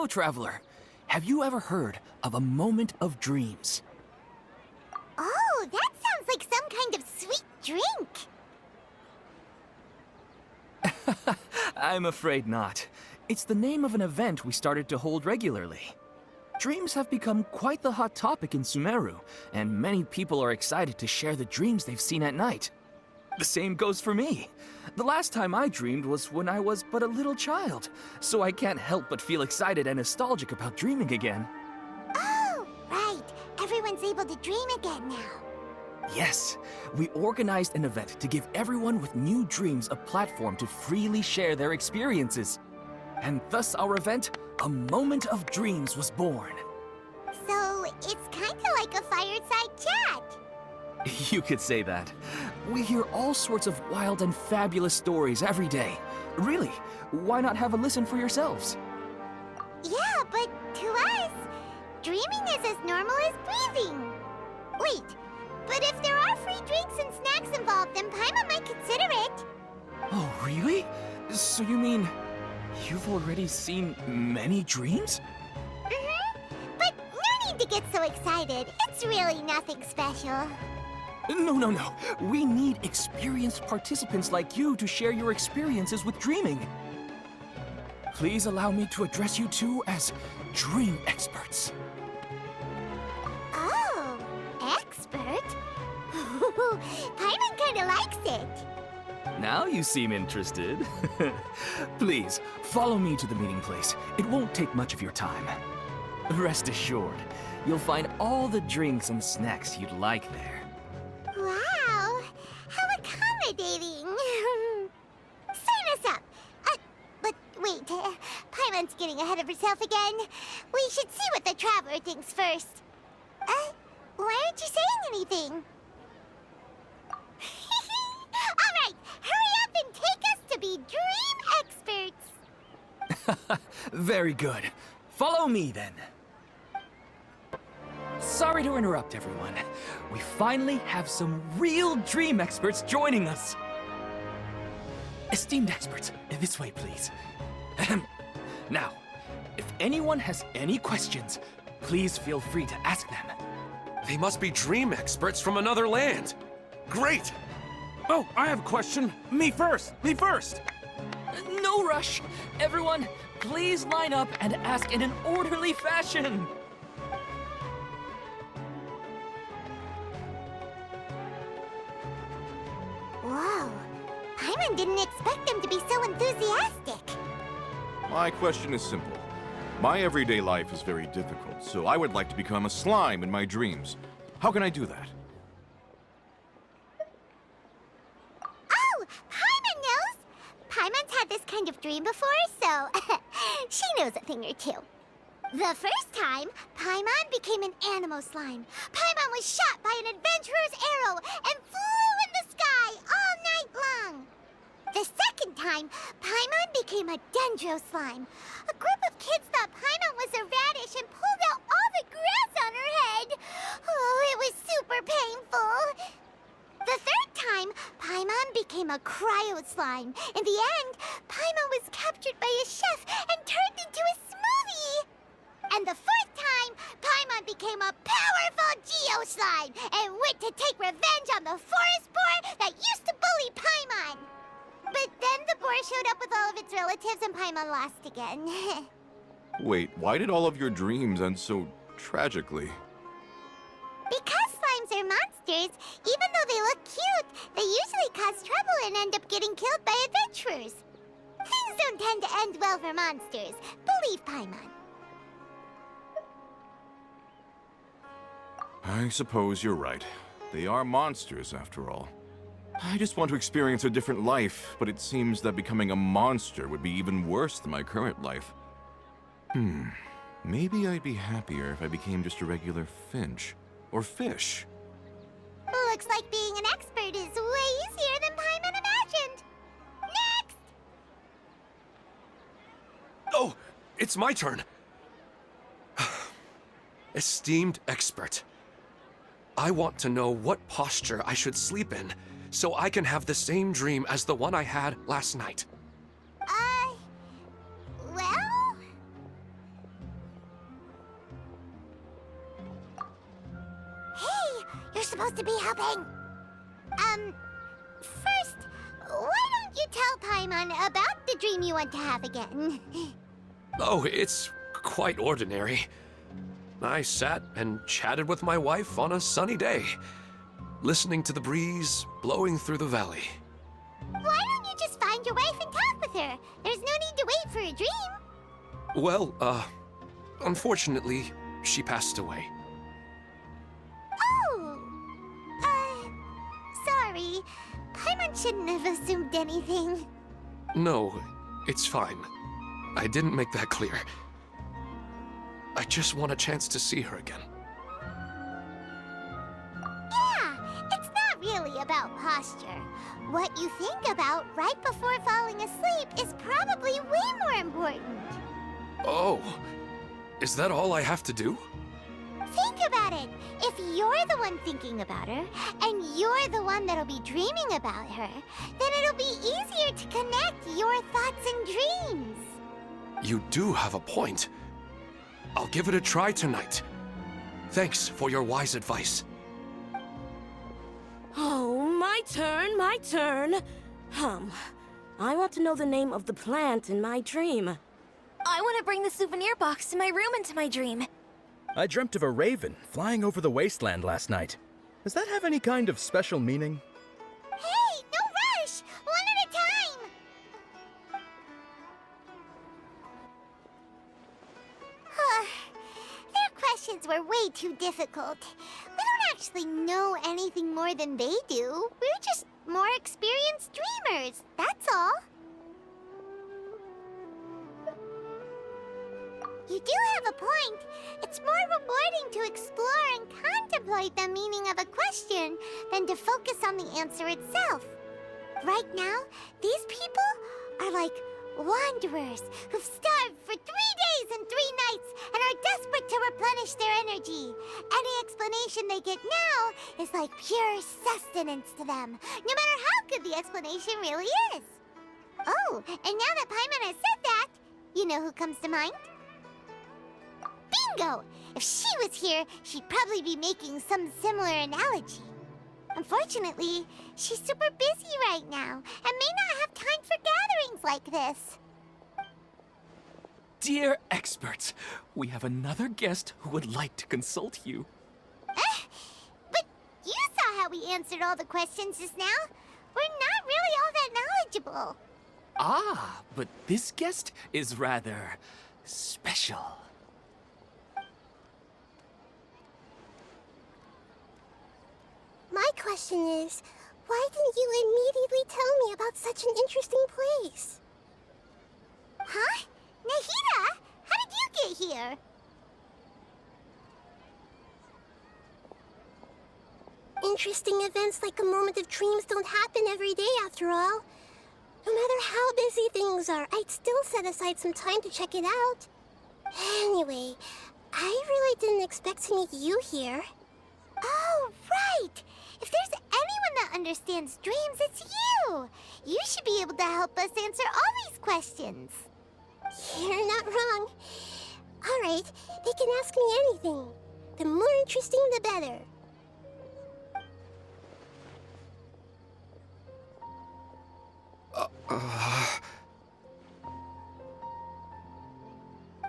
Hello, traveler. Have you ever heard of a moment of dreams? Oh, that sounds like some kind of sweet drink. I'm afraid not. It's the name of an event we started to hold regularly. Dreams have become quite the hot topic in Sumeru, and many people are excited to share the dreams they've seen at night. The same goes for me. The last time I dreamed was when I was but a little child, so I can't help but feel excited and nostalgic about dreaming again. Oh, right. Everyone's able to dream again now. Yes, we organized an event to give everyone with new dreams a platform to freely share their experiences. And thus our event, A Moment of Dreams, was born. So, it's kinda like a fireside chat. You could say that. We hear all sorts of wild and fabulous stories every day. Really, why not have a listen for yourselves? Yeah, but to us, dreaming is as normal as breathing. Wait, but if there are free drinks and snacks involved, then Paimon might consider it. Oh, really? So you mean you've already seen many dreams? But no need to get so excited. It's really nothing special. No. We need experienced participants like you to share your experiences with dreaming. Please allow me to address you two as dream experts. Oh, expert? Paimon kinda likes it. Now you seem interested. Please, follow me to the meeting place. It won't take much of your time. Rest assured, you'll find all the drinks and snacks you'd like there. Wow, how accommodating. Sign us up. But wait, Paimon's getting ahead of herself again. We should see what the traveler thinks first. Why aren't you saying anything? All right, hurry up and take us to be dream experts. Very good. Follow me then. Sorry to interrupt, everyone. We finally have some real dream experts joining us. Esteemed experts, this way, please. Ahem. Now, if anyone has any questions, please feel free to ask them. They must be dream experts from another land. Great! Oh, I have a question. Me first! No rush. Everyone, please line up and ask in an orderly fashion. Whoa, Paimon didn't expect them to be so enthusiastic. My question is simple. My everyday life is very difficult, so I would like to become a slime in my dreams. How can I do that? Oh, Paimon knows! Paimon's had this kind of dream before, so she knows a thing or two. The first time, Paimon became an animal slime. Paimon was shot by an adventurer's arrow and flew in the sky all night long. The second time, Paimon became a dendro slime. A group of kids thought Paimon was a radish and pulled out all the grass on her head. Oh, it was super painful. The third time, Paimon became a cryo slime. In the end, Paimon was captured by a chef and turned into a smoothie. And the fourth time, Paimon became a powerful Geo slime and went to take revenge on the forest boar that used to bully Paimon. But then the boar showed up with all of its relatives and Paimon lost again. Wait, why did all of your dreams end so tragically? Because slimes are monsters, even though they look cute, they usually cause trouble and end up getting killed by adventurers. Things don't tend to end well for monsters. Believe Paimon. I suppose you're right. They are monsters, after all. I just want to experience a different life, but it seems that becoming a monster would be even worse than my current life. Maybe I'd be happier if I became just a regular finch. Or fish. Looks like being an expert is way easier than Paimon imagined. Next! Oh, it's my turn. Esteemed expert, I want to know what posture I should sleep in so I can have the same dream as the one I had last night. Well... supposed to be helping? First, why don't you tell Paimon about the dream you want to have again? Oh, it's quite ordinary. I sat and chatted with my wife on a sunny day, listening to the breeze blowing through the valley. Why don't you just find your wife and talk with her? There's no need to wait for a dream. Well, unfortunately, she passed away. Oh, sorry. Paimon shouldn't have assumed anything. No, it's fine. I didn't make that clear. I just want a chance to see her again. Yeah, it's not really about posture. What you think about right before falling asleep is probably way more important. Oh, is that all I have to do? Think about it. If you're the one thinking about her, and you're the one that'll be dreaming about her, then it'll be easier to connect your thoughts and dreams. You do have a point. I'll give it a try tonight. Thanks for your wise advice. Oh, my turn. I want to know the name of the plant in my dream. I want to bring the souvenir box to my room into my dream. I dreamt of a raven flying over the wasteland last night. Does that have any kind of special meaning? Hey, no rush! One at a time! Their questions were way too difficult. We don't actually know anything more than they do. We're just more experienced dreamers, that's all. You do have a point. It's more rewarding to explore and contemplate the meaning of a question than to focus on the answer itself. Right now, these people are like wanderers who've starved for 3 days and 3 nights and are desperate to replenish their energy. Any explanation they get now is like pure sustenance to them, no matter how good the explanation really is. Oh, and now that Paimon has said that, you know who comes to mind? Bingo! If she was here, she'd probably be making some similar analogy. Unfortunately, she's super busy right now and may not have time for gatherings like this. Dear experts, we have another guest who would like to consult you. But you saw how we answered all the questions just now. We're not really all that knowledgeable. Ah, but this guest is rather special. My question is, why didn't you immediately tell me about such an interesting place? Huh? Nahida? How did you get here? Interesting events like a moment of dreams don't happen every day after all. No matter how busy things are, I'd still set aside some time to check it out. Anyway, I really didn't expect to meet you here. Oh, right! If there's anyone that understands dreams, it's you! You should be able to help us answer all these questions. You're not wrong. All right, they can ask me anything. The more interesting, the better.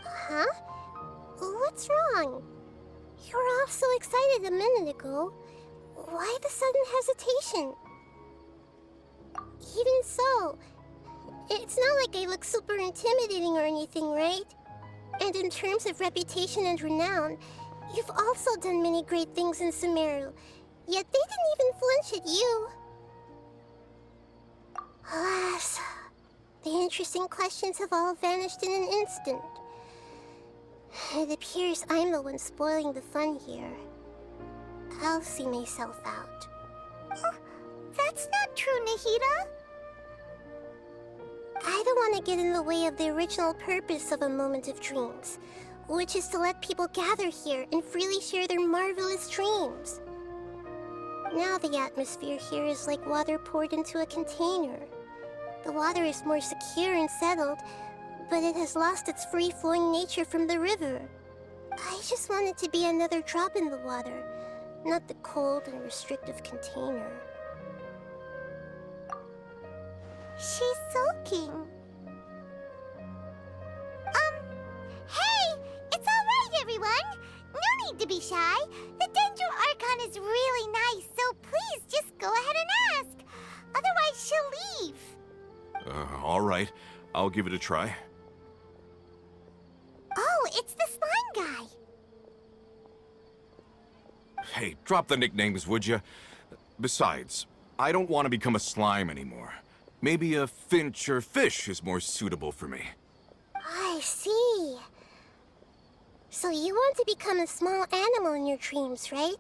Huh? What's wrong? You were all so excited a minute ago. Why the sudden hesitation? Even so, it's not like I look super intimidating or anything, right? And in terms of reputation and renown, you've also done many great things in Sumeru, yet they didn't even flinch at you. Alas, the interesting questions have all vanished in an instant. It appears I'm the one spoiling the fun here. I'll see myself out. That's not true, Nahida. I don't want to get in the way of the original purpose of a moment of dreams, which is to let people gather here and freely share their marvelous dreams. Now the atmosphere here is like water poured into a container. The water is more secure and settled, but it has lost its free-flowing nature from the river. I just want it to be another drop in the water, not the cold and restrictive container. She's sulking. Hey! It's all right, everyone! No need to be shy. The Dendro Archon is really nice, so please just go ahead and ask. Otherwise, she'll leave. All right. I'll give it a try. Oh, it's the slime guy. Hey, drop the nicknames, would you? Besides, I don't want to become a slime anymore. Maybe a finch or fish is more suitable for me. I see. So you want to become a small animal in your dreams, right?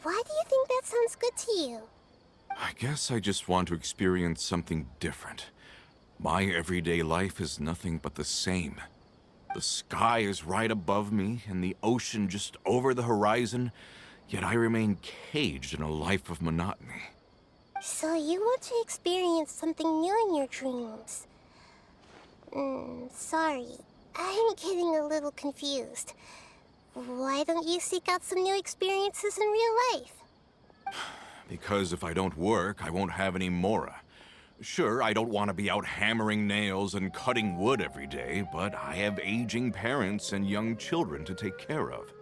Why do you think that sounds good to you? I guess I just want to experience something different. My everyday life is nothing but the same. The sky is right above me and the ocean just over the horizon, yet I remain caged in a life of monotony. So you want to experience something new in your dreams? Sorry. I'm getting a little confused. Why don't you seek out some new experiences in real life? Because if I don't work, I won't have any Mora. Sure, I don't want to be out hammering nails and cutting wood every day, but I have aging parents and young children to take care of.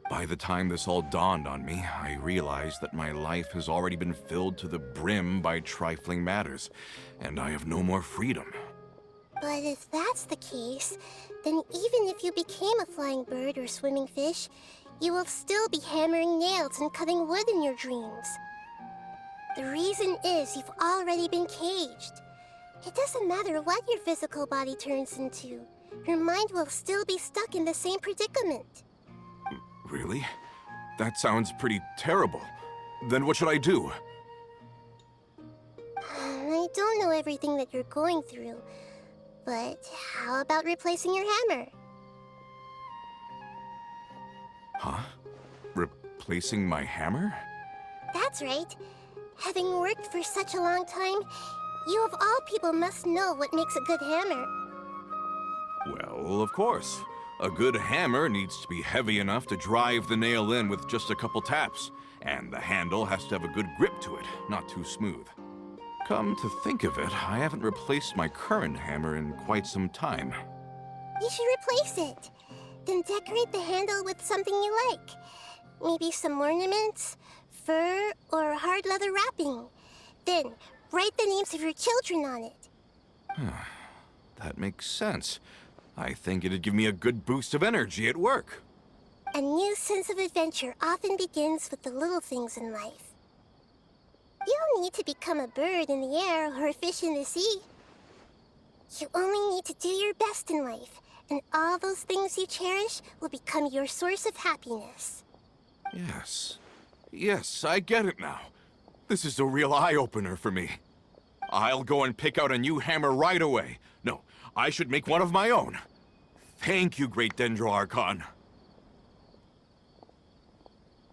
By the time this all dawned on me, I realized that my life has already been filled to the brim by trifling matters, and I have no more freedom. But if that's the case, then even if you became a flying bird or swimming fish, you will still be hammering nails and cutting wood in your dreams. The reason is you've already been caged. It doesn't matter what your physical body turns into. Your mind will still be stuck in the same predicament. Really? That sounds pretty terrible. Then what should I do? I don't know everything that you're going through, but how about replacing your hammer? Huh? Replacing my hammer? That's right. Having worked for such a long time, you of all people must know what makes a good hammer. Well, of course. A good hammer needs to be heavy enough to drive the nail in with just a couple taps, and the handle has to have a good grip to it, not too smooth. Come to think of it, I haven't replaced my current hammer in quite some time. You should replace it. Then decorate the handle with something you like. Maybe some ornaments, fur, or hard leather wrapping. Then, write the names of your children on it. That makes sense. I think it'd give me a good boost of energy at work. A new sense of adventure often begins with the little things in life. You don't need to become a bird in the air or a fish in the sea. You only need to do your best in life, and all those things you cherish will become your source of happiness. Yes, I get it now. This is a real eye-opener for me. I'll go and pick out a new hammer right away. No, I should make one of my own. Thank you, Great Dendro Archon.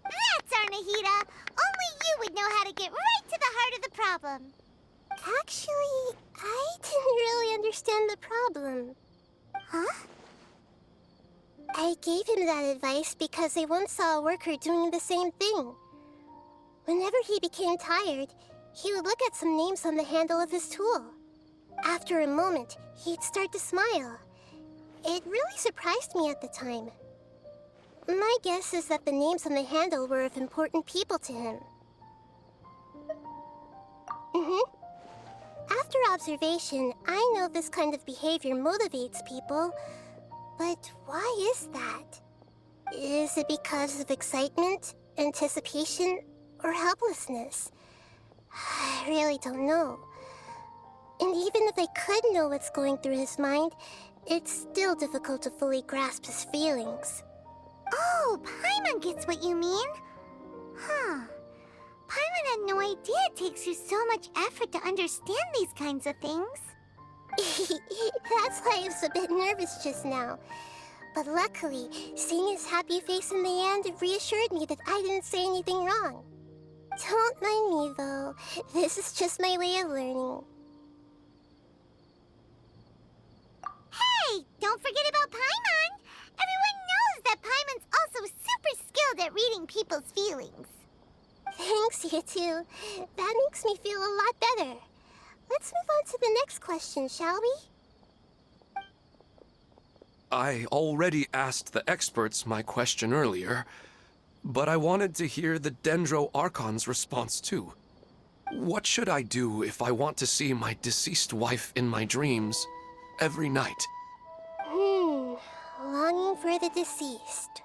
That's Arnahita! Only you would know how to get right to the heart of the problem. Actually, I didn't really understand the problem. Huh? I gave him that advice because I once saw a worker doing the same thing. Whenever he became tired, he would look at some names on the handle of his tool. After a moment, he'd start to smile. It really surprised me at the time. My guess is that the names on the handle were of important people to him. After observation, I know this kind of behavior motivates people. But why is that? Is it because of excitement, anticipation, or helplessness? I really don't know. And even if I could know what's going through his mind, it's still difficult to fully grasp his feelings. Oh, Paimon gets what you mean. Huh. Paimon had no idea it takes you so much effort to understand these kinds of things. That's why I was a bit nervous just now. But luckily, seeing his happy face in the end reassured me that I didn't say anything wrong. Don't mind me, though. This is just my way of learning. Hey! Don't forget about Paimon! Everyone knows that Paimon's also super skilled at reading hurting people's feelings. Thanks, you two. That makes me feel a lot better. Let's move on to the next question, shall we? I already asked the experts my question earlier, but I wanted to hear the Dendro Archon's response too. What should I do if I want to see my deceased wife in my dreams every night? Longing for the deceased.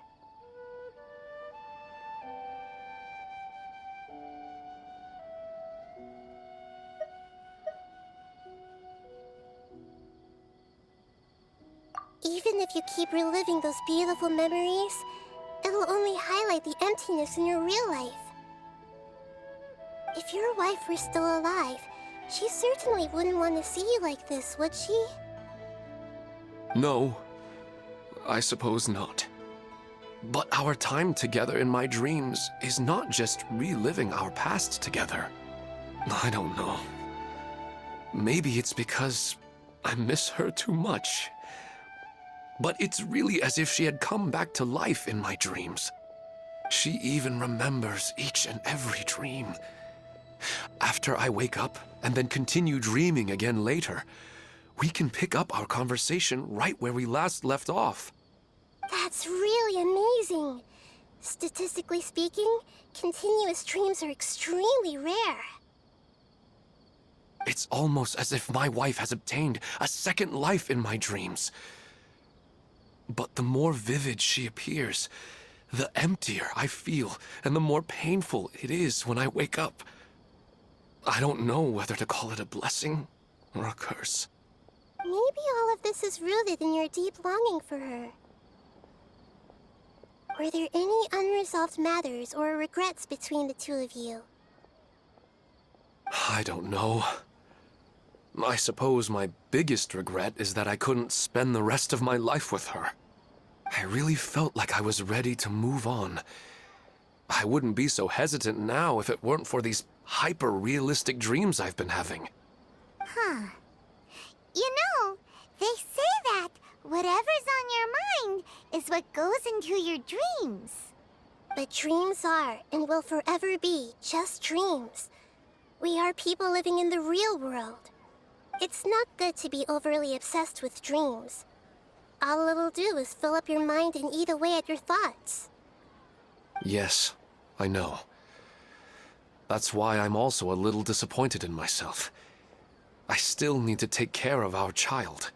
Even if you keep reliving those beautiful memories, it'll only highlight the emptiness in your real life. If your wife were still alive, she certainly wouldn't want to see you like this, would she? No, I suppose not. But our time together in my dreams is not just reliving our past together. I don't know. Maybe it's because I miss her too much. But it's really as if she had come back to life in my dreams. She even remembers each and every dream. After I wake up and then continue dreaming again later, we can pick up our conversation right where we last left off. That's really amazing. Statistically speaking, continuous dreams are extremely rare. It's almost as if my wife has obtained a second life in my dreams. But the more vivid she appears, the emptier I feel, and the more painful it is when I wake up. I don't know whether to call it a blessing or a curse. Maybe all of this is rooted in your deep longing for her. Were there any unresolved matters or regrets between the two of you? I don't know. I suppose my biggest regret is that I couldn't spend the rest of my life with her. I really felt like I was ready to move on. I wouldn't be so hesitant now if it weren't for these hyper-realistic dreams I've been having. Huh. You know, they say that whatever's on your mind is what goes into your dreams. But dreams are, and will forever be, just dreams. We are people living in the real world. It's not good to be overly obsessed with dreams. All it'll do is fill up your mind and eat away at your thoughts. Yes, I know. That's why I'm also a little disappointed in myself. I still need to take care of our child.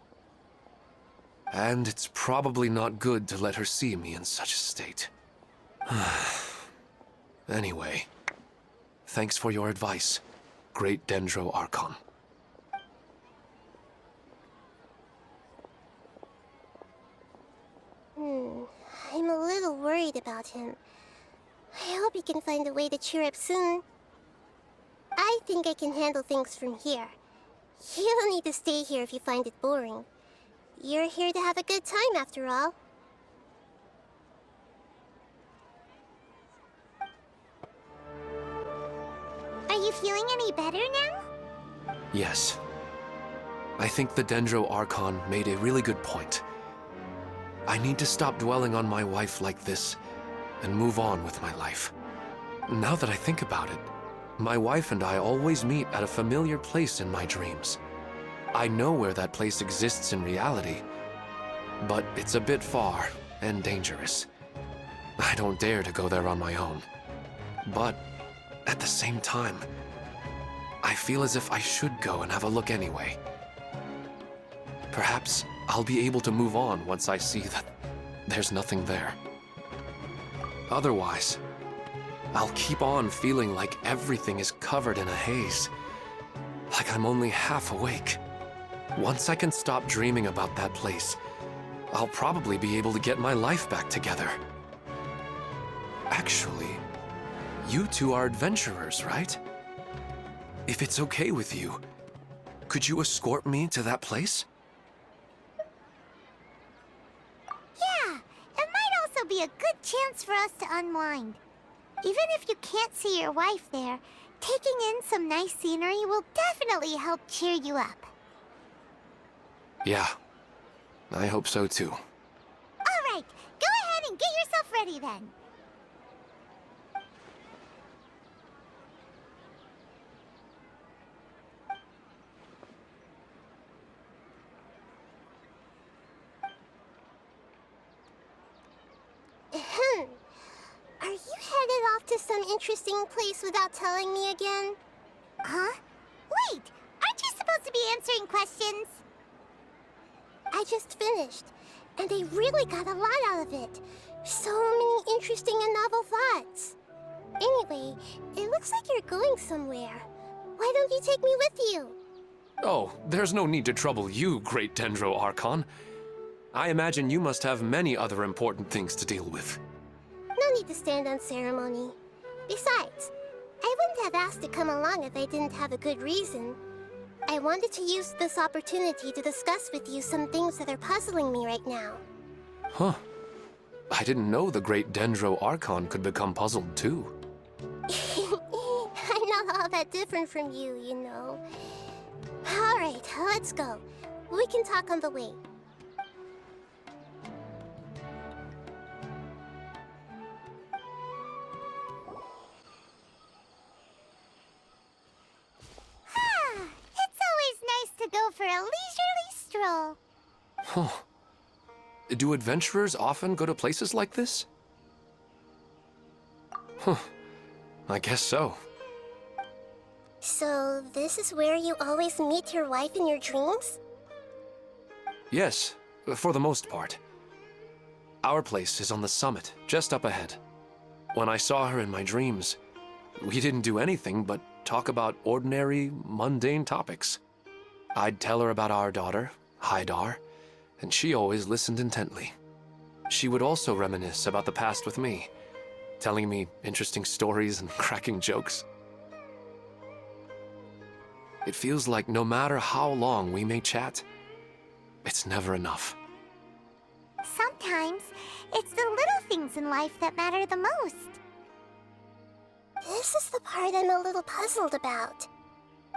And it's probably not good to let her see me in such a state. Anyway, thanks for your advice, Great Dendro Archon. I'm a little worried about him. I hope he can find a way to cheer up soon. I think I can handle things from here. You don't need to stay here if you find it boring. You're here to have a good time, after all. Are you feeling any better now? Yes. I think the Dendro Archon made a really good point. I need to stop dwelling on my wife like this and move on with my life. Now that I think about it, my wife and I always meet at a familiar place in my dreams. I know where that place exists in reality, but it's a bit far and dangerous. I don't dare to go there on my own. But at the same time, I feel as if I should go and have a look anyway. Perhaps I'll be able to move on once I see that there's nothing there. Otherwise, I'll keep on feeling like everything is covered in a haze. Like I'm only half awake. Once I can stop dreaming about that place, I'll probably be able to get my life back together. Actually, you two are adventurers, right? If it's okay with you, could you escort me to that place? Yeah, it might also be a good chance for us to unwind. Even if you can't see your wife there, taking in some nice scenery will definitely help cheer you up. Yeah, I hope so too. All right, go ahead and get yourself ready then. some interesting place without telling me again? Huh? Wait, aren't you supposed to be answering questions? I just finished, and I really got a lot out of it. So many interesting and novel thoughts. Anyway, it looks like you're going somewhere. Why don't you take me with you? Oh, there's no need to trouble you, Great Dendro Archon. I imagine you must have many other important things to deal with. No need to stand on ceremony. Besides, I wouldn't have asked to come along if I didn't have a good reason. I wanted to use this opportunity to discuss with you some things that are puzzling me right now. Huh. I didn't know the Great Dendro Archon could become puzzled too. I'm not all that different from you, you know. Alright, let's go. We can talk on the way. It's always nice to go for a leisurely stroll. Huh. Do adventurers often go to places like this? Huh. I guess so. So, this is where you always meet your wife in your dreams? Yes, for the most part. Our place is on the summit, just up ahead. When I saw her in my dreams, we didn't do anything but talk about ordinary, mundane topics. I'd tell her about our daughter, Haidar, and she always listened intently. She would also reminisce about the past with me, telling me interesting stories and cracking jokes. It feels like no matter how long we may chat, it's never enough. Sometimes, it's the little things in life that matter the most. This is the part I'm a little puzzled about.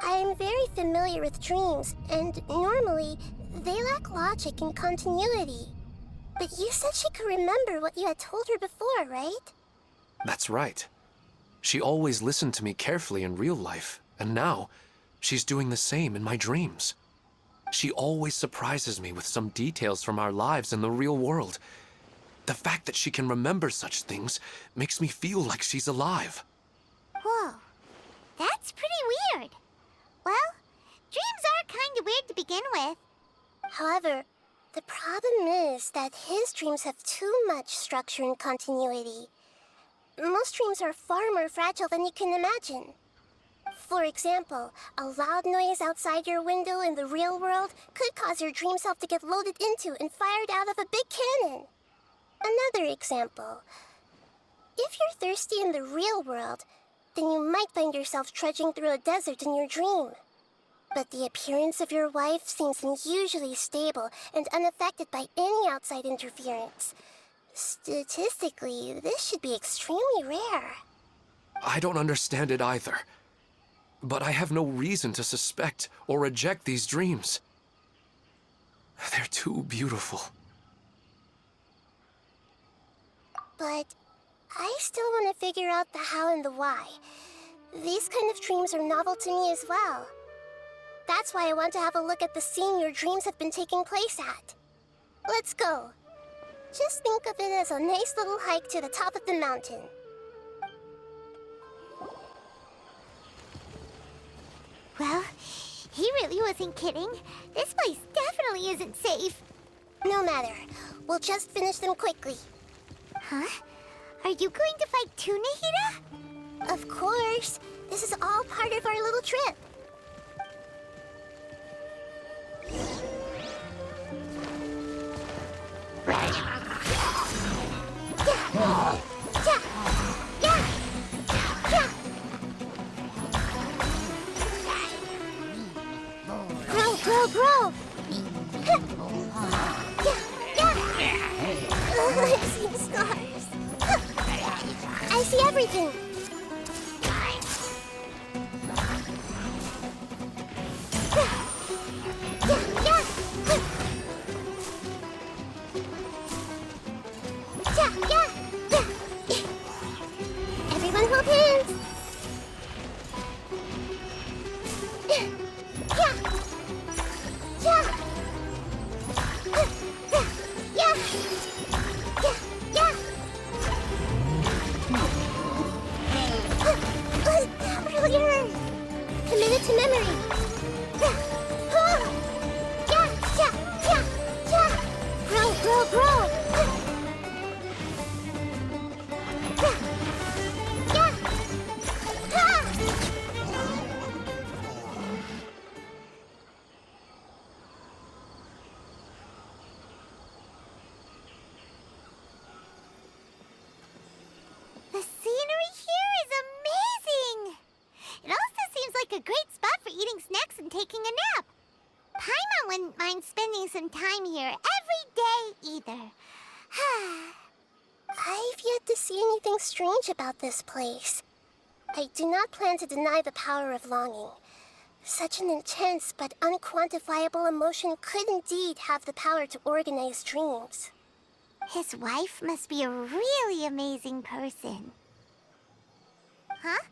I'm very familiar with dreams, and normally, they lack logic and continuity. But you said she could remember what you had told her before, right? That's right. She always listened to me carefully in real life, and now, she's doing the same in my dreams. She always surprises me with some details from our lives in the real world. The fact that she can remember such things makes me feel like she's alive. Whoa, that's pretty weird. Well, dreams are kind of weird to begin with. However, the problem is that his dreams have too much structure and continuity. Most dreams are far more fragile than you can imagine. For example, a loud noise outside your window in the real world could cause your dream self to get loaded into and fired out of a big cannon. Another example. If you're thirsty in the real world, then you might find yourself trudging through a desert in your dream. But the appearance of your wife seems unusually stable and unaffected by any outside interference. Statistically, this should be extremely rare. I don't understand it either. But I have no reason to suspect or reject these dreams. They're too beautiful. But I still want to figure out the how and the why. These kind of dreams are novel to me as well. That's why I want to have a look at the scene your dreams have been taking place at. Let's go. Just think of it as a nice little hike to the top of the mountain. Well, he really wasn't kidding. This place definitely isn't safe. No matter. We'll just finish them quickly. Huh? Are you going to fight too, Nahida? Of course. This is all part of our little trip. Grow! I'm seeing stars. I see everything. Everyone hold hands. Yeah. Ah! The scenery here is amazing! It also seems like a great spot for eating snacks and taking a nap. Paimon wouldn't mind spending some time here every day either. I've yet to see anything strange about this place. I do not plan to deny the power of longing. Such an intense but unquantifiable emotion could indeed have the power to organize dreams. His wife must be a really amazing person. Huh?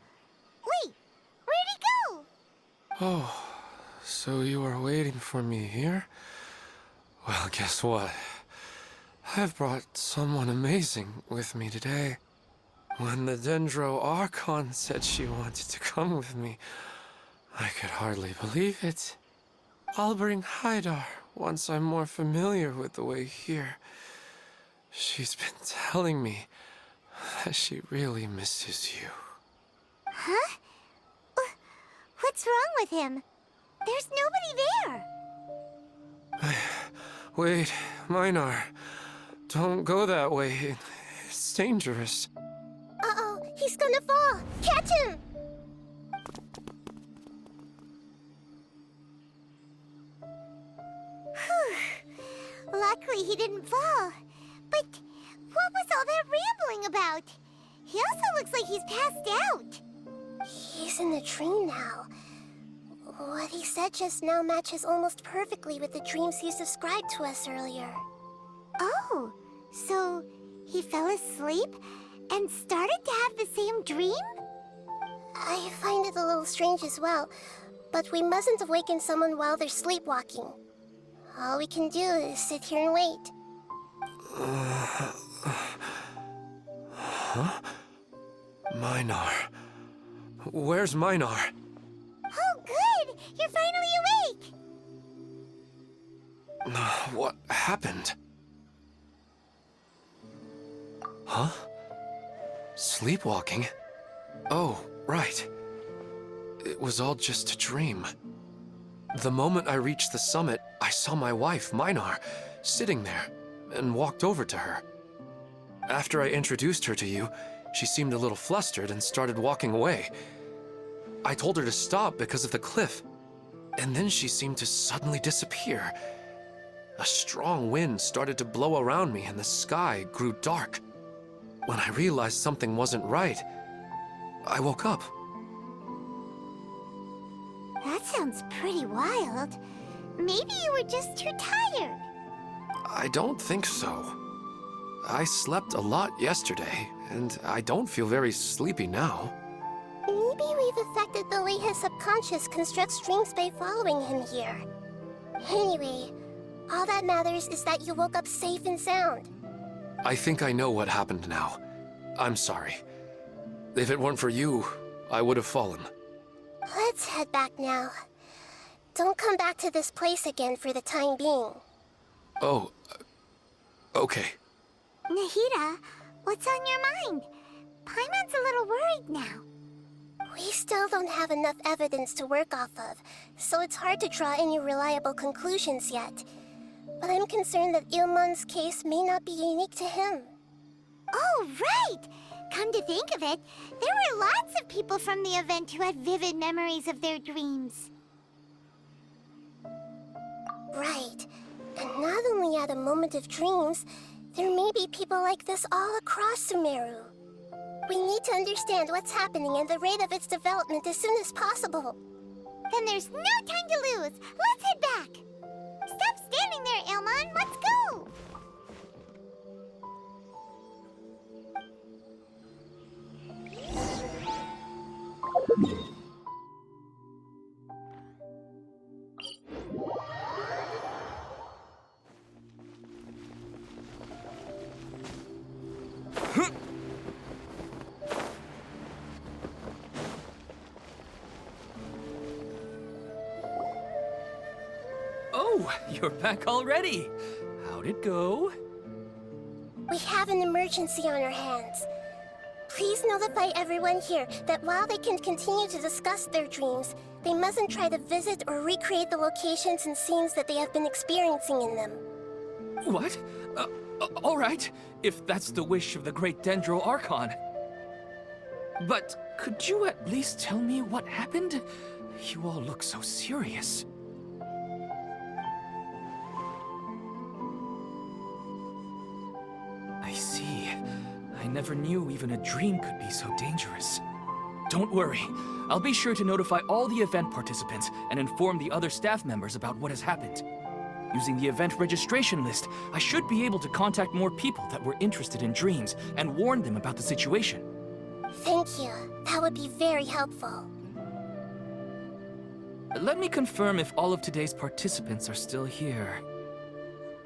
Wait, where'd he go? Oh, so you are waiting for me here? Well, guess what? I've brought someone amazing with me today. When the Dendro Archon said she wanted to come with me, I could hardly believe it. I'll bring Haidar once I'm more familiar with the way here. She's been telling me that she really misses you. Huh? What's wrong with him? There's nobody there. Wait, Minar. Don't go that way. It's dangerous. Uh-oh, he's gonna fall! Catch him! Luckily he didn't fall. But what was all that rambling about? He also looks like he's passed out. He's in a dream now. What he said just now matches almost perfectly with the dreams he's described to us earlier. Oh, so he fell asleep and started to have the same dream? I find it a little strange as well, but we mustn't awaken someone while they're sleepwalking. All we can do is sit here and wait. Huh? Minar. Where's Minar? Oh, good! You're finally awake! What happened? Huh? Sleepwalking? Oh, right. It was all just a dream. The moment I reached the summit, I saw my wife, Minar, sitting there, and walked over to her. After I introduced her to you, she seemed a little flustered and started walking away. I told her to stop because of the cliff, and then she seemed to suddenly disappear. A strong wind started to blow around me and the sky grew dark. When I realized something wasn't right, I woke up. That sounds pretty wild. Maybe you were just too tired. I don't think so. I slept a lot yesterday, and I don't feel very sleepy now. Maybe we've affected the way his subconscious constructs dreams by following him here. Anyway, all that matters is that you woke up safe and sound. I think I know what happened now. I'm sorry. If it weren't for you, I would have fallen. Let's head back now. Don't come back to this place again for the time being. Oh, okay. Nahida, what's on your mind? Paimon's a little worried now. We still don't have enough evidence to work off of, so it's hard to draw any reliable conclusions yet. But I'm concerned that Ilmon's case may not be unique to him. Oh, right! Come to think of it, there were lots of people from the event who had vivid memories of their dreams. Right. And not only at a moment of dreams, there may be people like this all across Sumeru. We need to understand what's happening and the rate of its development as soon as possible. Then there's no time to lose. Let's head back. Stop standing there, Ilmon. Let's go. Oh, you're back already. How'd it go? We have an emergency on our hands. Please notify everyone here that while they can continue to discuss their dreams, they mustn't try to visit or recreate the locations and scenes that they have been experiencing in them. What? All right, if that's the wish of the great Dendro Archon. But could you at least tell me what happened? You all look so serious. I see. I never knew even a dream could be so dangerous. Don't worry. I'll be sure to notify all the event participants and inform the other staff members about what has happened. Using the event registration list, I should be able to contact more people that were interested in dreams and warn them about the situation. Thank you. That would be very helpful. Let me confirm if all of today's participants are still here.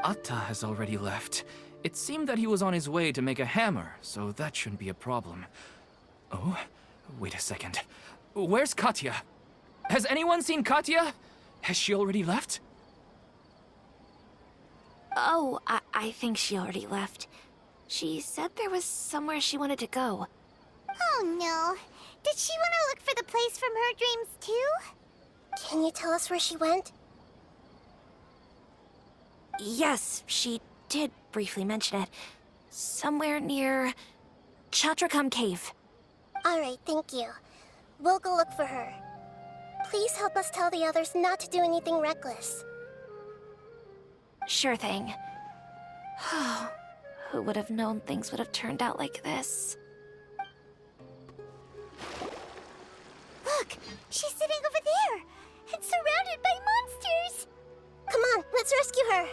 Atta has already left. It seemed that he was on his way to make a hammer, so that shouldn't be a problem. Oh, wait a second. Where's Katya? Has anyone seen Katya? Has she already left? Oh, I think she already left. She said there was somewhere she wanted to go. Oh no. Did she want to look for the place from her dreams too? Can you tell us where she went? Yes, she did briefly mention it. Somewhere near Chatrakam Cave. Alright, thank you. We'll go look for her. Please help us tell the others not to do anything reckless. Sure thing. Who would have known things would have turned out like this? Look, she's sitting over there and surrounded by monsters. Come on, let's rescue her!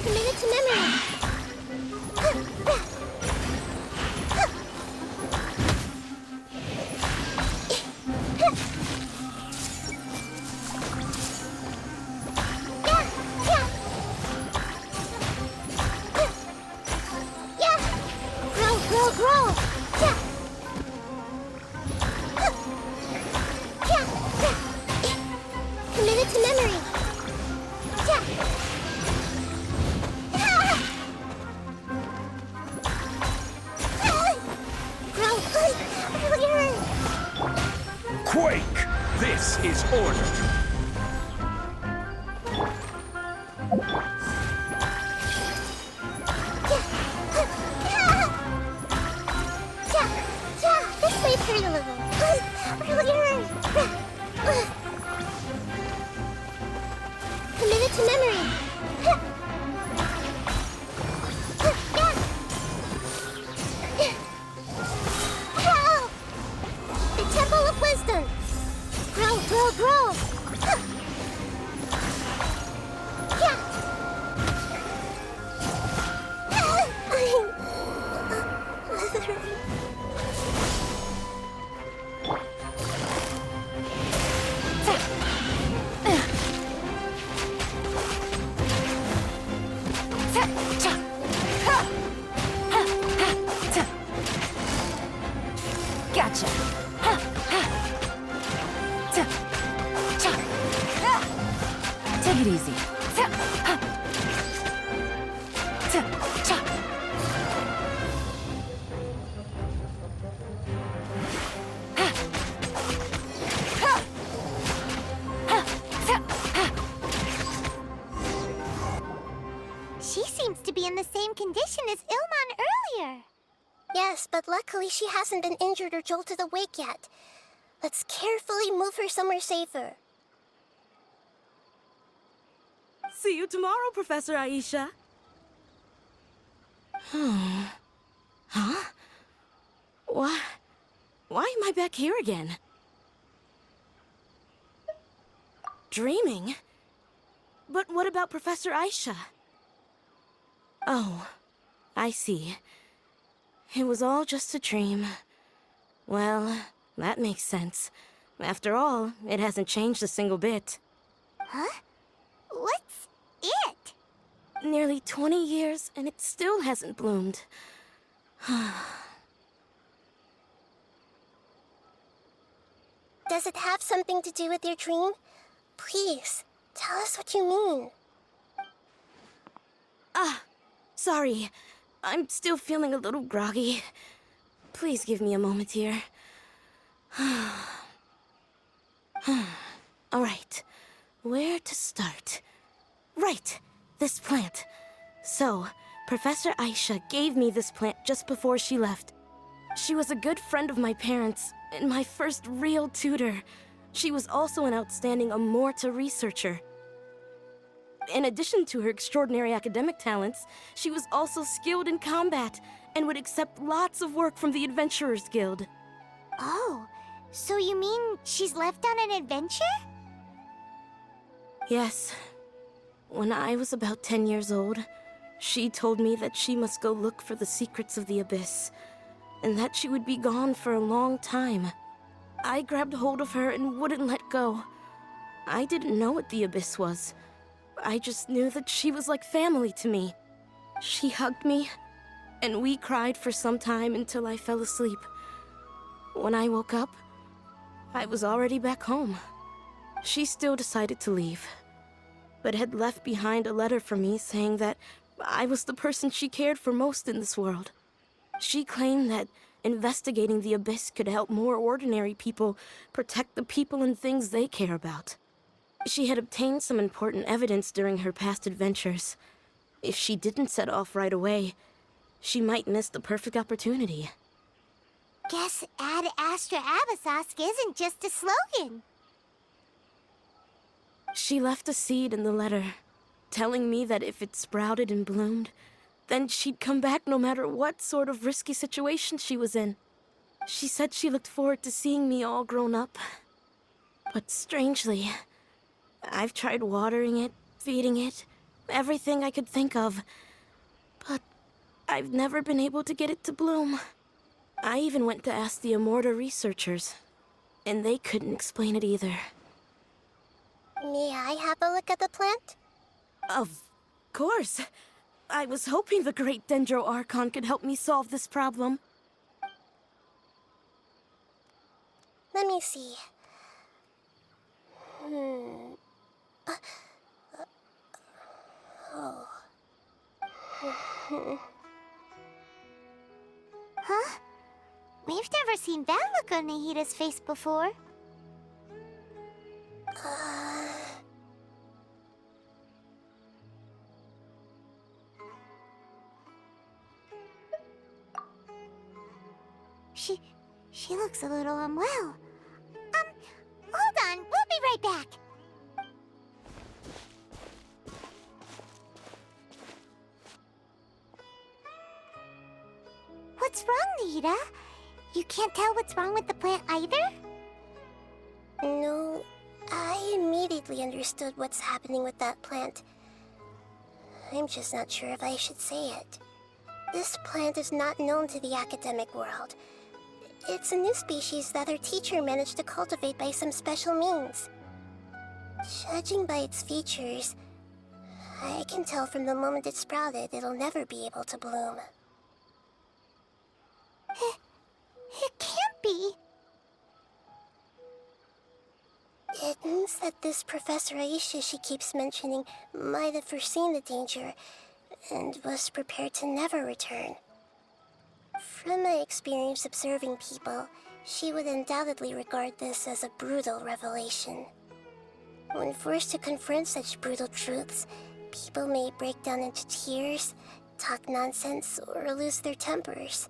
Commit it to memory! Grow! Yeah! Committed to memory! Yeah! Grow! Really hurt! Quake! This is order! This way, hurt a little. Really hurt. Committed to memory. Grow! The Temple of Wisdom. Grow! Gotcha. Take it easy. She seems to be in the same condition as Ilman earlier. Yes, but luckily she hasn't been injured or jolted awake yet. Let's carefully move her somewhere safer. See you tomorrow, Professor Aisha. Huh? Why am I back here again? Dreaming? But what about Professor Aisha? Oh, I see. It was all just a dream. Well, that makes sense. After all, it hasn't changed a single bit. Huh? What's it? Nearly 20 years, and it still hasn't bloomed. Does it have something to do with your dream? Please, tell us what you mean. Sorry. I'm still feeling a little groggy. Please give me a moment here. Alright. Where to start? Right! This plant. So, Professor Aisha gave me this plant just before she left. She was a good friend of my parents, and my first real tutor. She was also an outstanding Amorta researcher. In addition to her extraordinary academic talents, she was also skilled in combat and would accept lots of work from the Adventurers Guild. Oh, so you mean she's left on an adventure? Yes. When I was about 10 years old, she told me that she must go look for the secrets of the Abyss, and that she would be gone for a long time. I grabbed hold of her and wouldn't let go. I didn't know what the Abyss was. I just knew that she was like family to me. She hugged me, and we cried for some time until I fell asleep. When I woke up, I was already back home. She still decided to leave, but had left behind a letter for me saying that I was the person she cared for most in this world. She claimed that investigating the Abyss could help more ordinary people protect the people and things they care about. She had obtained some important evidence during her past adventures. If she didn't set off right away, she might miss the perfect opportunity. Guess Ad Astra Abyssosque isn't just a slogan. She left a seed in the letter, telling me that if it sprouted and bloomed, then she'd come back no matter what sort of risky situation she was in. She said she looked forward to seeing me all grown up. But strangely, I've tried watering it, feeding it, everything I could think of. But I've never been able to get it to bloom. I even went to ask the Amorta researchers, and they couldn't explain it either. May I have a look at the plant? Of course. I was hoping the great Dendro Archon could help me solve this problem. Let me see. Huh? We've never seen that look on Nahida's face before. She looks a little unwell. Hold on, we'll be right back. What's wrong, Nahida? You can't tell what's wrong with the plant either? No, I immediately understood what's happening with that plant. I'm just not sure if I should say it. This plant is not known to the academic world. It's a new species that our teacher managed to cultivate by some special means. Judging by its features, I can tell from the moment it sprouted it'll never be able to bloom. It can't be. It means that this Professor Aisha she keeps mentioning might have foreseen the danger and was prepared to never return. From my experience observing people, she would undoubtedly regard this as a brutal revelation. When forced to confront such brutal truths, people may break down into tears, talk nonsense, or lose their tempers.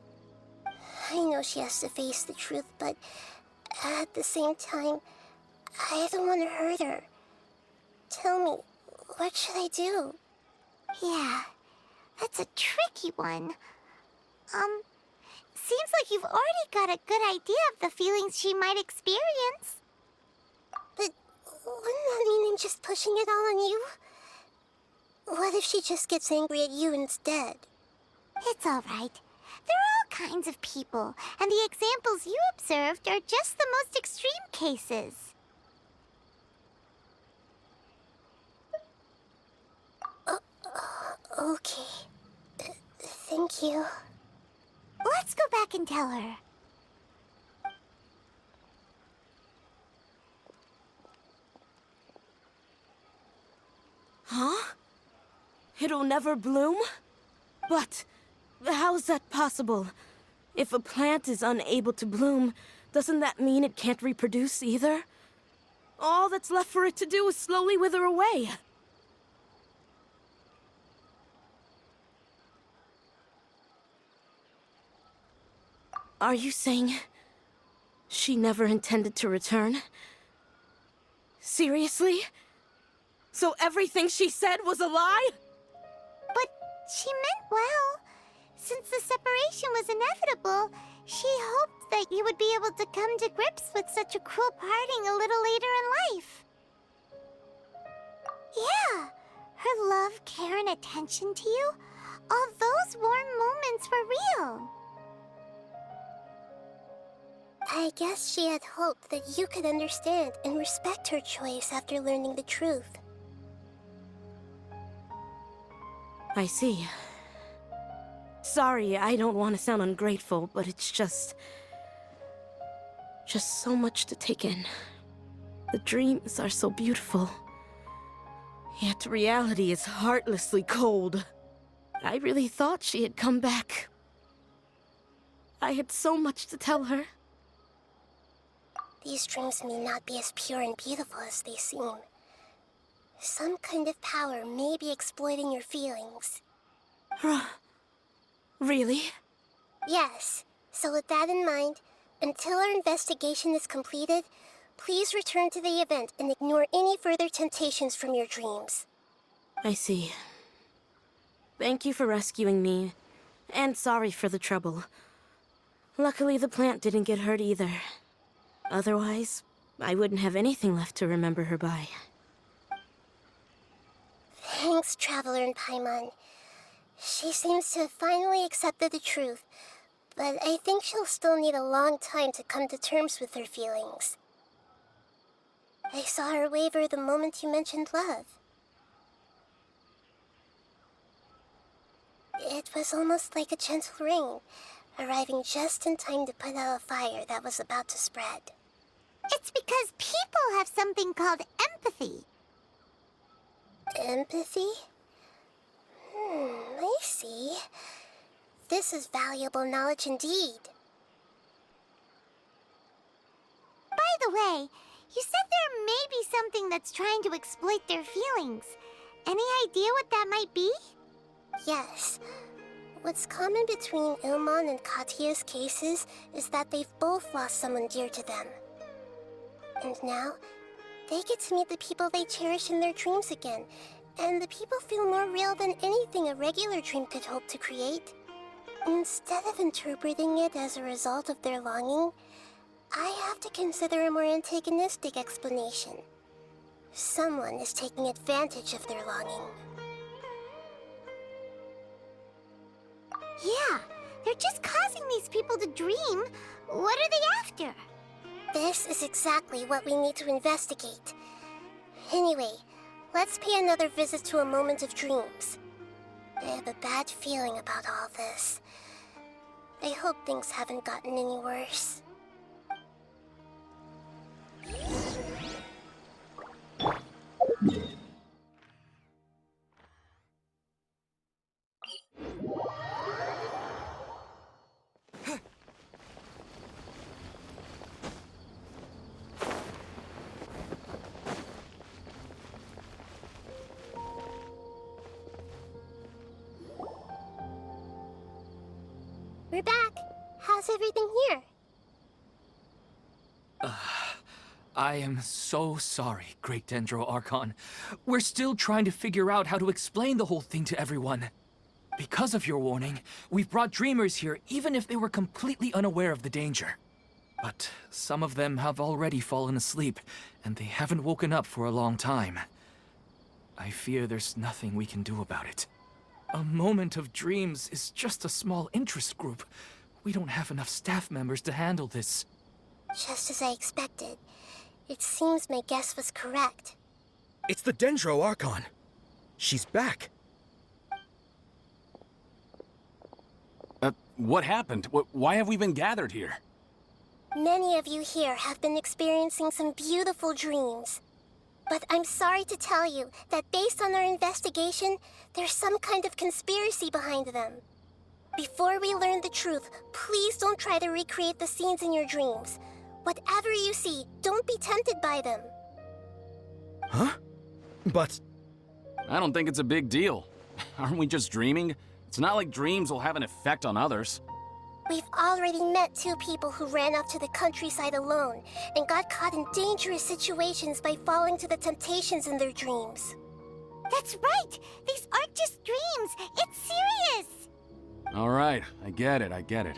I know she has to face the truth, but at the same time, I don't want to hurt her. Tell me, what should I do? Yeah, that's a tricky one. Seems like you've already got a good idea of the feelings she might experience. But wouldn't that mean I'm just pushing it all on you? What if she just gets angry at you instead? It's all right. There are all kinds of people, and the examples you observed are just the most extreme cases. Okay. Thank you. Let's go back and tell her. Huh? It'll never bloom? But how's that possible? If a plant is unable to bloom, doesn't that mean it can't reproduce either? All that's left for it to do is slowly wither away. Are you saying she never intended to return? Seriously? So everything she said was a lie? But she meant well. Since the separation was inevitable, she hoped that you would be able to come to grips with such a cruel parting a little later in life. Yeah, her love, care, and attention to you, all those warm moments were real. I guess she had hoped that you could understand and respect her choice after learning the truth. I see. Sorry, I don't want to sound ungrateful, but it's just so much to take in. The dreams are so beautiful. Yet reality is heartlessly cold. I really thought she had come back. I had so much to tell her. These dreams may not be as pure and beautiful as they seem. Some kind of power may be exploiting your feelings. Really? Yes. So with that in mind, until our investigation is completed, please return to the event and ignore any further temptations from your dreams. I see. Thank you for rescuing me, and sorry for the trouble. Luckily, the plant didn't get hurt either. Otherwise, I wouldn't have anything left to remember her by. Thanks, Traveler and Paimon. She seems to have finally accepted the truth, but I think she'll still need a long time to come to terms with her feelings. I saw her waver the moment you mentioned love. It was almost like a gentle rain, arriving just in time to put out a fire that was about to spread. It's because people have something called empathy. Empathy? I see. This is valuable knowledge indeed. By the way, you said there may be something that's trying to exploit their feelings. Any idea what that might be? Yes. What's common between Ilmon and Katya's cases is that they've both lost someone dear to them. And now, they get to meet the people they cherish in their dreams again, and the people feel more real than anything a regular dream could hope to create. Instead of interpreting it as a result of their longing, I have to consider a more antagonistic explanation. Someone is taking advantage of their longing. Yeah, they're just causing these people to dream. What are they after? This is exactly what we need to investigate. Anyway, let's pay another visit to a moment of dreams. I have a bad feeling about all this. I hope things haven't gotten any worse. We're back. How's everything here? I am so sorry, Great Dendro Archon. We're still trying to figure out how to explain the whole thing to everyone. Because of your warning, we've brought dreamers here even if they were completely unaware of the danger. But some of them have already fallen asleep, and they haven't woken up for a long time. I fear there's nothing we can do about it. A moment of dreams is just a small interest group. We don't have enough staff members to handle this. Just as I expected. It seems my guess was correct. It's the Dendro Archon. She's back. What happened? Why have we been gathered here? Many of you here have been experiencing some beautiful dreams. But I'm sorry to tell you that based on our investigation, there's some kind of conspiracy behind them. Before we learn the truth, please don't try to recreate the scenes in your dreams. Whatever you see, don't be tempted by them. Huh? But... I don't think it's a big deal. Aren't we just dreaming? It's not like dreams will have an effect on others. We've already met 2 people who ran off to the countryside alone and got caught in dangerous situations by falling to the temptations in their dreams. That's right! These aren't just dreams! It's serious! All right, I get it.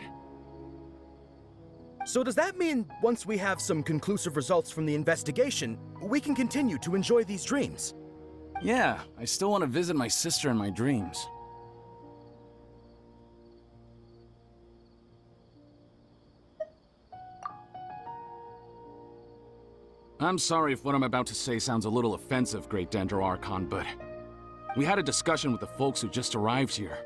so does that mean once we have some conclusive results from the investigation, we can continue to enjoy these dreams? Yeah, I still want to visit my sister in my dreams. I'm sorry if what I'm about to say sounds a little offensive, Great Dendro Archon, but we had a discussion with the folks who just arrived here.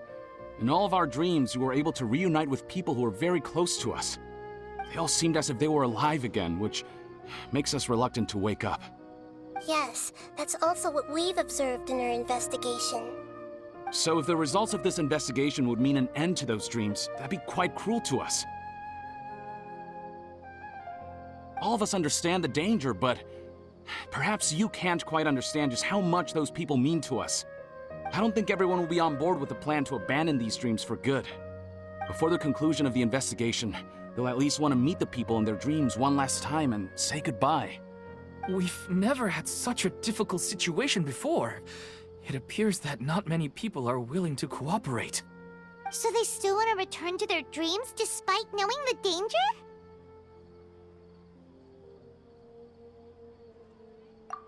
In all of our dreams, we were able to reunite with people who were very close to us. They all seemed as if they were alive again, which makes us reluctant to wake up. Yes, that's also what we've observed in our investigation. So if the results of this investigation would mean an end to those dreams, that'd be quite cruel to us. All of us understand the danger, but perhaps you can't quite understand just how much those people mean to us. I don't think everyone will be on board with the plan to abandon these dreams for good. Before the conclusion of the investigation, they'll at least want to meet the people in their dreams one last time and say goodbye. We've never had such a difficult situation before. It appears that not many people are willing to cooperate. So they still want to return to their dreams despite knowing the danger?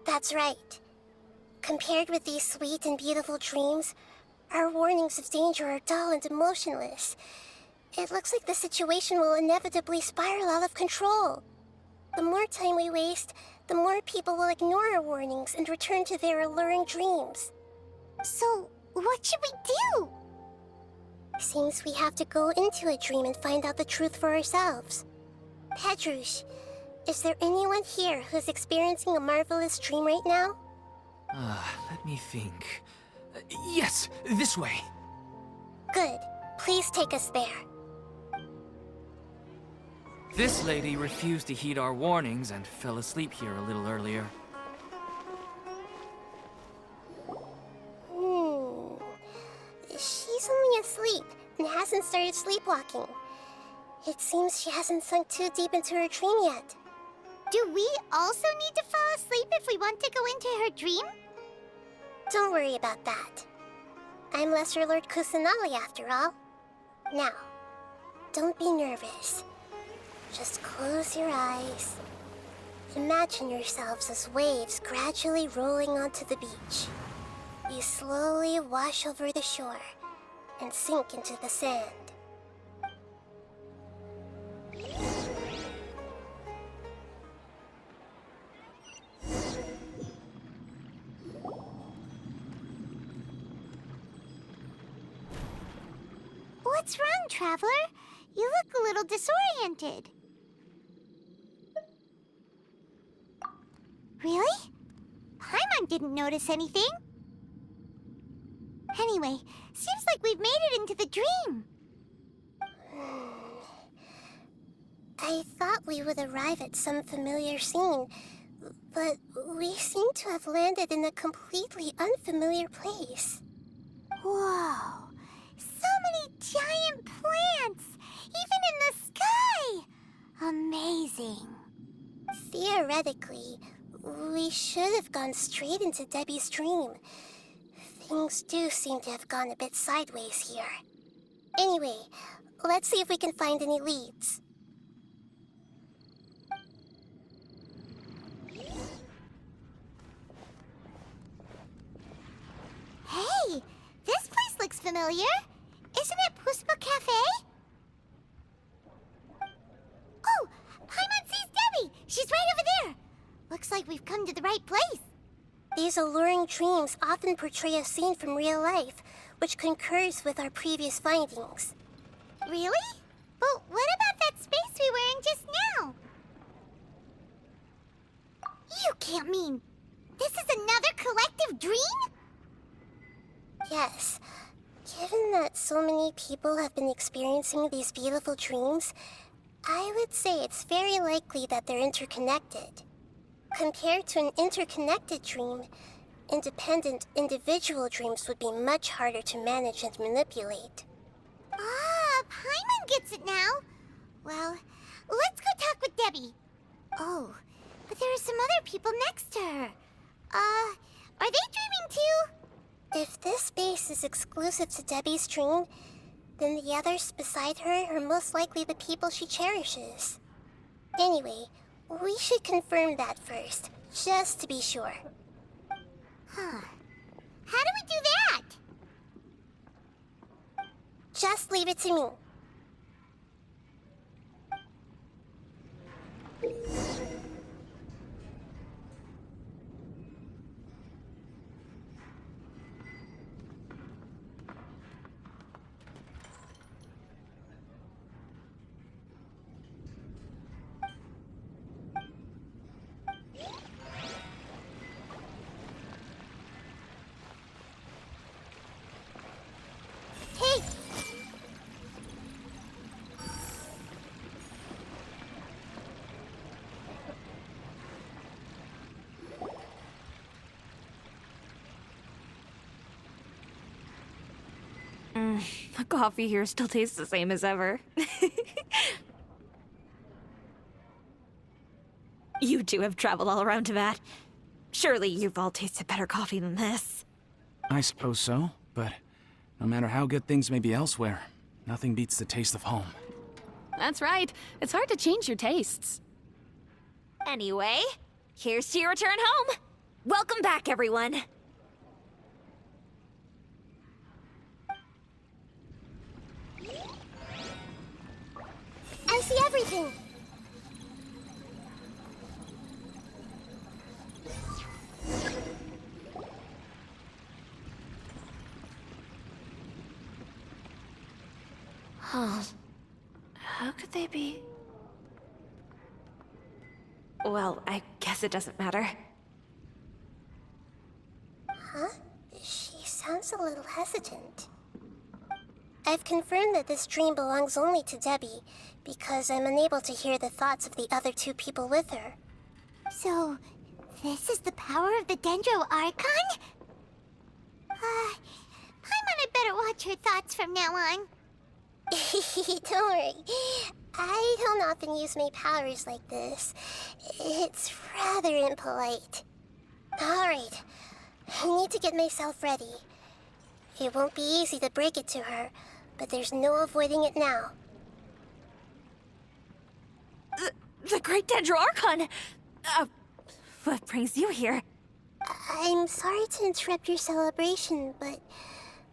That's right. Compared with these sweet and beautiful dreams, our warnings of danger are dull and emotionless. It looks like the situation will inevitably spiral out of control. The more time we waste, the more people will ignore our warnings and return to their alluring dreams. So, what should we do? Seems we have to go into a dream and find out the truth for ourselves. Pedrush, is there anyone here who's experiencing a marvelous dream right now? Let me think. Yes, this way. Good. Please take us there. This lady refused to heed our warnings and fell asleep here a little earlier. She's only asleep and hasn't started sleepwalking. It seems she hasn't sunk too deep into her dream yet. Do we also need to fall asleep if we want to go into her dream? Don't worry about that. I'm Lesser Lord Kusanali after all. Now, don't be nervous. Just close your eyes. Imagine yourselves as waves gradually rolling onto the beach. You slowly wash over the shore and sink into the sand. What's wrong, Traveler? You look a little disoriented. Really? Paimon didn't notice anything. Anyway, seems like we've made it into the dream. I thought we would arrive at some familiar scene, but we seem to have landed in a completely unfamiliar place. Whoa! So many giant plants! Even in the sky! Amazing. Theoretically, we should have gone straight into Debbie's dream. Things do seem to have gone a bit sideways here. Anyway, let's see if we can find any leads. Hey! This place looks familiar. Isn't it Puspa Cafe? Oh! Paimon sees Debbie! She's right over there! Looks like we've come to the right place. These alluring dreams often portray a scene from real life, which concurs with our previous findings. Really? But what about that space we were in just now? You can't mean... This is another collective dream? Yes. Given that so many people have been experiencing these beautiful dreams, I would say it's very likely that they're interconnected. Compared to an interconnected dream, independent individual dreams would be much harder to manage and manipulate. Ah, Paimon gets it now. Well, let's go talk with Debbie. Oh, but there are some other people next to her. Are they dreaming too? If this space is exclusive to Debbie's dream, then the others beside her are most likely the people she cherishes. Anyway, we should confirm that first, just to be sure. Huh. How do we do that? Just leave it to me. Hey! The coffee here still tastes the same as ever. You two have traveled all around Tibet. Surely you've all tasted better coffee than this. I suppose so, but no matter how good things may be elsewhere, nothing beats the taste of home. That's right. It's hard to change your tastes. Anyway, here's to your return home. Welcome back, everyone. I see everything! Huh. How could they be? Well, I guess it doesn't matter. Huh? She sounds a little hesitant. I've confirmed that this dream belongs only to Debbie, because I'm unable to hear the thoughts of the other two people with her. So, this is the power of the Dendro Archon? Paimon had better watch her thoughts from now on. Don't worry. I don't often use my powers like this. It's rather impolite. Alright, I need to get myself ready. It won't be easy to break it to her, but there's no avoiding it now. The Great Dendro Archon! What brings you here? I'm sorry to interrupt your celebration, but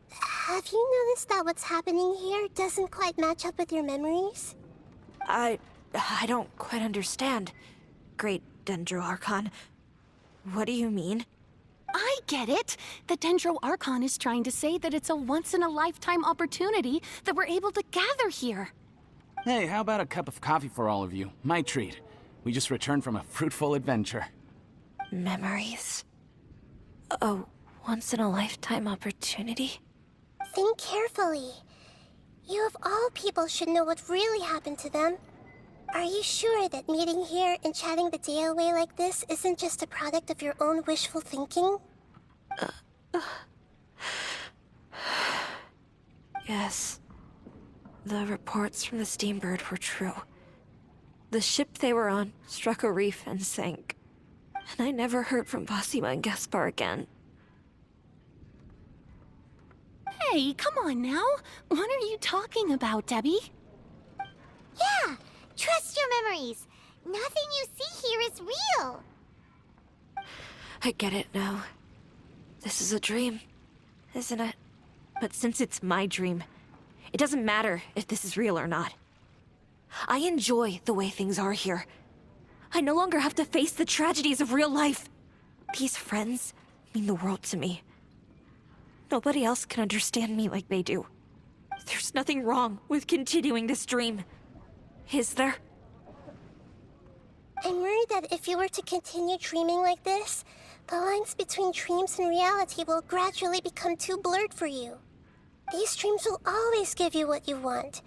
have you noticed that what's happening here doesn't quite match up with your memories? I don't quite understand. Great Dendro Archon. What do you mean? I get it. The Dendro Archon is trying to say that it's a once-in-a-lifetime opportunity that we're able to gather here. Hey, how about a cup of coffee for all of you? My treat. We just returned from a fruitful adventure. Memories. A once-in-a-lifetime opportunity? Think carefully. You of all people should know what really happened to them. Are you sure that meeting here and chatting the day away like this isn't just a product of your own wishful thinking? Yes. The reports from the Steambird were true. The ship they were on struck a reef and sank. And I never heard from Basima and Gaspar again. Hey, come on now. What are you talking about, Debbie? Yeah, trust your memories. Nothing you see here is real. I get it now. This is a dream, isn't it? But since it's my dream, it doesn't matter if this is real or not. I enjoy the way things are here. I no longer have to face the tragedies of real life. These friends mean the world to me. Nobody else can understand me like they do. There's nothing wrong with continuing this dream. Is there? I'm worried that if you were to continue dreaming like this, The lines between dreams and reality will gradually become too blurred for you. These dreams will always give you what you want,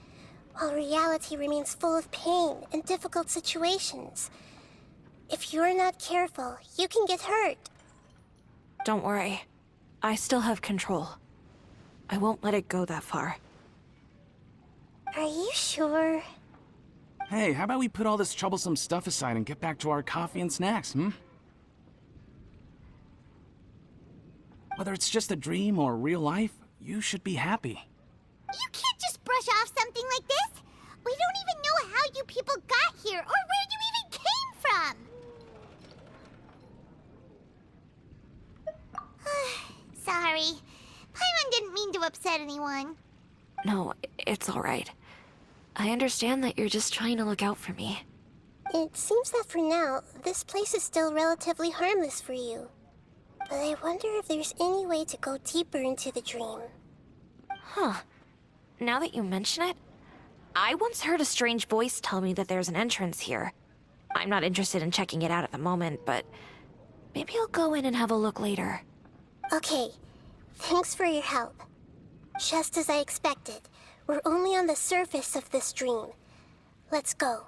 while reality remains full of pain and difficult situations. If you're not careful, you can get hurt. Don't worry. I still have control. I won't let it go that far. Are you sure? Hey, how about we put all this troublesome stuff aside and get back to our coffee and snacks, hmm? Whether it's just a dream or real life, you should be happy. You can't just brush off something like this. We don't even know how you people got here or where you even came from. Sorry. Paimon didn't mean to upset anyone. No, it's all right. I understand that you're just trying to look out for me. It seems that for now, this place is still relatively harmless for you. But I wonder if there's any way to go deeper into the dream. Huh. Now that you mention it, I once heard a strange voice tell me that there's an entrance here. I'm not interested in checking it out at the moment, but maybe I'll go in and have a look later. Okay, thanks for your help. Just as I expected, we're only on the surface of this dream. Let's go.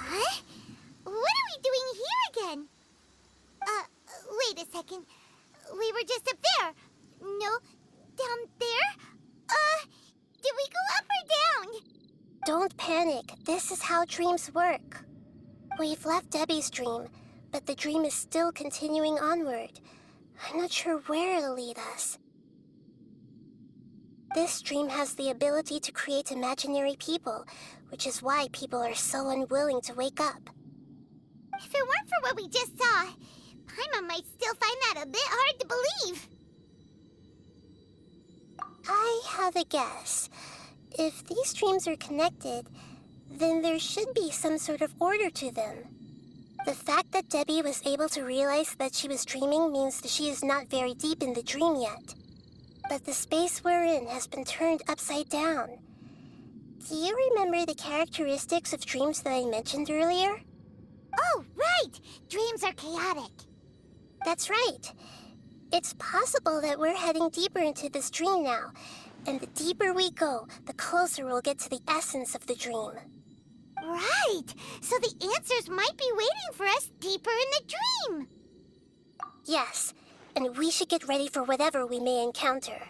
Huh? What are we doing here again? Wait a second. We were just up there. No, down there? Did we go up or down? Don't panic. This is how dreams work. We've left Debbie's dream, but the dream is still continuing onward. I'm not sure where it'll lead us. This dream has the ability to create imaginary people, which is why people are so unwilling to wake up. If it weren't for what we just saw, Paimon might still find that a bit hard to believe. I have a guess. If these dreams are connected, then there should be some sort of order to them. The fact that Debbie was able to realize that she was dreaming means that she is not very deep in the dream yet. But the space we're in has been turned upside down. Do you remember the characteristics of dreams that I mentioned earlier? Oh, right! Dreams are chaotic. That's right. It's possible that we're heading deeper into this dream now, and the deeper we go, the closer we'll get to the essence of the dream. Right! So the answers might be waiting for us deeper in the dream. Yes, and we should get ready for whatever we may encounter.